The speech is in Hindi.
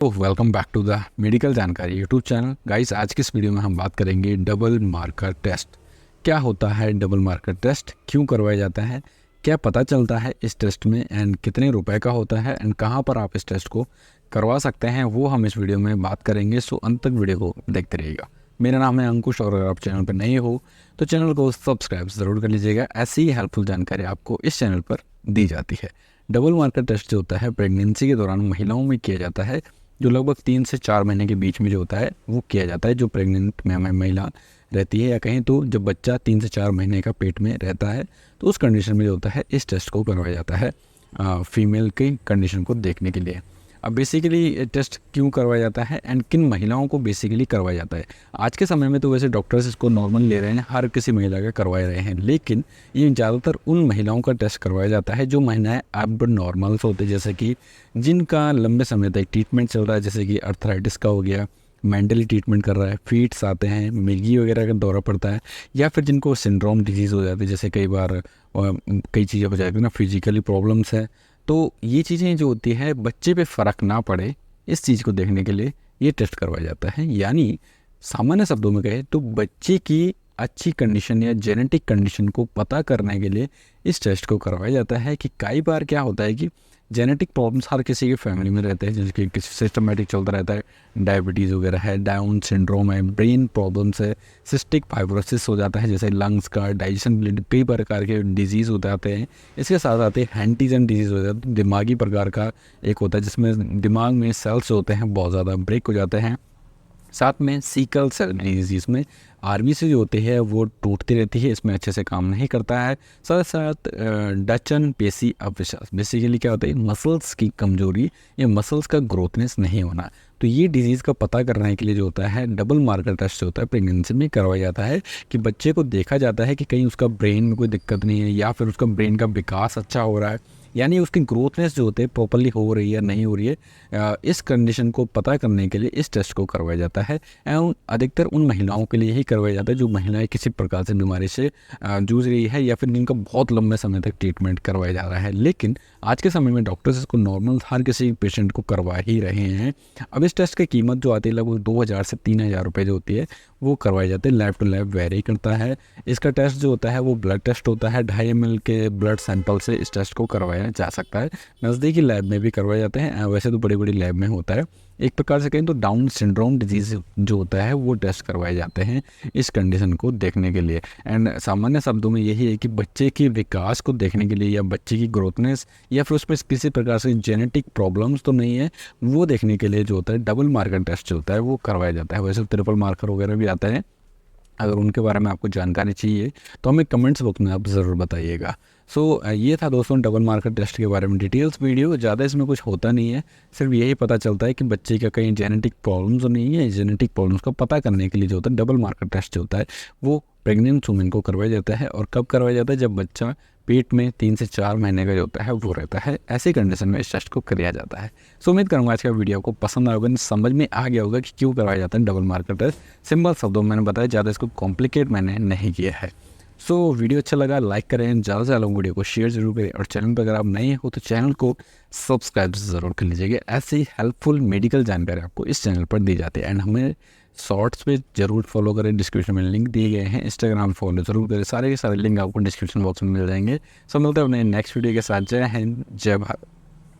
तो welcome back to the medical जानकारी यूट्यूब चैनल। गाइस, आज की इस वीडियो में हम बात करेंगे डबल मार्कर टेस्ट। क्या होता है डबल मार्कर टेस्ट, क्यों करवाया जाता है, क्या पता चलता है इस टेस्ट में, एंड कितने रुपए का होता है, एंड कहाँ पर आप इस टेस्ट को करवा सकते हैं, वो हम इस वीडियो में बात करेंगे। सो अंत तक वीडियो को देखते रहिएगा। मेरा नाम है अंकुश और अगर आप चैनल पर नए हो तो चैनल को सब्सक्राइब ज़रूर कर लीजिएगा। ऐसी ही हेल्पफुल जानकारी आपको इस चैनल पर दी जाती है। डबल मार्कर टेस्ट जो होता है प्रेगनेंसी के दौरान महिलाओं में किया जाता है, जो लगभग 3 से 4 महीने के बीच में जो होता है वो किया जाता है। जो प्रेग्नेंट महिला रहती है, या कहीं तो जब बच्चा 3 से 4 महीने का पेट में रहता है, तो उस कंडीशन में जो होता है इस टेस्ट को करवाया जाता है फीमेल की कंडीशन को देखने के लिए। अब बेसिकली टेस्ट क्यों करवाया जाता है एंड किन महिलाओं को बेसिकली करवाया जाता है। आज के समय में तो वैसे डॉक्टर्स इसको नॉर्मल ले रहे हैं, हर किसी महिला का करवा रहे हैं, लेकिन ये ज़्यादातर उन महिलाओं का टेस्ट करवाया जाता है जो महिलाएं अब नॉर्मल्स होते, जैसे कि जिनका लंबे समय तक ट्रीटमेंट चल रहा है, जैसे कि अर्थराइटिस का हो गया, मेंटली ट्रीटमेंट कर रहा है, फीट्स आते हैं, मिर्गी वगैरह का दौरा पड़ता है, या फिर जिनको सिंड्रोम डिजीज़ हो जाती है, जैसे कई बार कई चीज़ें हो जाती है ना, फिजिकली प्रॉब्लम्स है। तो ये चीज़ें जो होती है बच्चे पे फ़र्क ना पड़े, इस चीज़ को देखने के लिए ये टेस्ट करवाया जाता है। यानी सामान्य शब्दों में कहें तो बच्चे की अच्छी कंडीशन या जेनेटिक कंडीशन को पता करने के लिए इस टेस्ट को करवाया जाता है। कि कई बार क्या होता है कि जेनेटिक प्रॉब्लम्स हर किसी की फैमिली में रहते हैं, जैसे कि किसी सिस्टमेटिक चलता रहता है, डायबिटीज़ वगैरह है, डाउन सिंड्रोम है, ब्रेन प्रॉब्लम्स है, सिस्टिक फाइब्रोसिस हो जाता है, जैसे लंग्स का, डाइजेशन रिलेटेड कई प्रकार के डिजीज़ हो जाते हैं। इसके साथ आते हैं हैंटीजन डिजीज़ हो जाता है, दिमागी प्रकार का एक होता है जिसमें दिमाग में सेल्स होते हैं बहुत ज़्यादा ब्रेक हो जाते हैं। साथ में सीकल सेल डिजीज़, इसमें आरबीसी जो होती है वो टूटती रहती है, इसमें अच्छे से काम नहीं करता है। साथ साथ डचन पेशी अविश्वास, बेसिकली क्या होता है, मसल्स की कमजोरी या मसल्स का ग्रोथनेस नहीं होना। तो ये डिजीज़ का पता करने के लिए जो होता है डबल मार्कर टेस्ट जो होता है प्रेगनेंसी में करवाया जाता है। कि बच्चे को देखा जाता है कि कहीं उसका ब्रेन में कोई दिक्कत नहीं है, या फिर उसका ब्रेन का विकास अच्छा हो रहा है, यानी उसकी ग्रोथनेस जो होते हैं प्रॉपरली हो रही है नहीं हो रही है। इस कंडीशन को पता करने के लिए इस टेस्ट को करवाया जाता है। एवं अधिकतर उन महिलाओं के लिए ही करवाया जाता है जो महिलाएं किसी प्रकार से बीमारी से जूझ रही है, या फिर जिनका बहुत लंबे समय तक ट्रीटमेंट करवाया जा रहा है। लेकिन आज के समय में डॉक्टर्स इसको नॉर्मल हर किसी पेशेंट को करवा ही रहे हैं। अब इस टेस्ट की कीमत जो आती है लगभग 2000 से 3000 रुपये जो होती है वो करवाए जाते हैं। लैब टू लैब वेरी करता है। इसका टेस्ट जो होता है वो ब्लड टेस्ट होता है। 2.5 ml के ब्लड सैंपल से इस टेस्ट को करवाया जा सकता है। नज़दीकी लैब में भी करवाए जाते हैं, वैसे तो बड़ी बड़ी लैब में होता है। एक प्रकार से कहें तो डाउन सिंड्रोम डिजीज़ जो होता है वो टेस्ट करवाए जाते हैं इस कंडीशन को देखने के लिए। एंड सामान्य शब्दों में यही है कि बच्चे के विकास को देखने के लिए, या बच्चे की ग्रोथनेस, या फिर उसमें किसी प्रकार से जेनेटिक प्रॉब्लम्स तो नहीं है, वो देखने के लिए जो होता है डबल मार्कर टेस्ट जो होता है वो करवाया जाता है। वैसे ट्रिपल मार्कर वगैरह भी आता है। अगर उनके बारे में आपको जानकारी चाहिए तो हमें कमेंट्स बॉक्स में आप ज़रूर बताइएगा। ये था दोस्तों डबल मार्कर टेस्ट के बारे में डिटेल्स वीडियो। ज़्यादा इसमें कुछ होता नहीं है, सिर्फ यही पता चलता है कि बच्चे का कहीं जेनेटिक प्रॉब्लम्स तो नहीं है। जेनेटिक प्रॉब्लम्स को पता करने के लिए जो होता है डबल मार्कर टेस्ट जो होता है वो प्रेग्नेंट वुमेन को करवाया जाता है। और कब करवाया जाता है, जब बच्चा पेट में 3 से 4 महीने का जो होता है वो रहता है। ऐसी कंडीशन में इस टेस्ट को किया जाता है। सो उम्मीद करूँगा आज का वीडियो आपको पसंद आया होगा, समझ में आ गया होगा कि क्यों करवाया जाता है डबल मार्कर टेस्ट। सिंपल शब्दों में मैंने बताया, ज़्यादा इसको कॉम्प्लिकेट मैंने नहीं किया है। सो वीडियो अच्छा लगा लाइक करें, ज़्यादा से ज़्यादा वीडियो को शेयर जरूर करें, और चैनल पर अगर आप नए हो तो चैनल को सब्सक्राइब ज़रूर कर लीजिएगा। ऐसी हेल्पफुल मेडिकल जानकारी आपको इस चैनल पर दी जाती है। एंड हमें शॉर्ट्स पे जरूर फॉलो करें, डिस्क्रिप्शन में लिंक दिए गए हैं। इंस्टाग्राम फॉलो जरूर करें, सारे के सारे लिंक आपको डिस्क्रिप्शन बॉक्स में मिल जाएंगे। सो मिलते हैं अपने नेक्स्ट वीडियो के साथ। जय हिंद, जय भारत।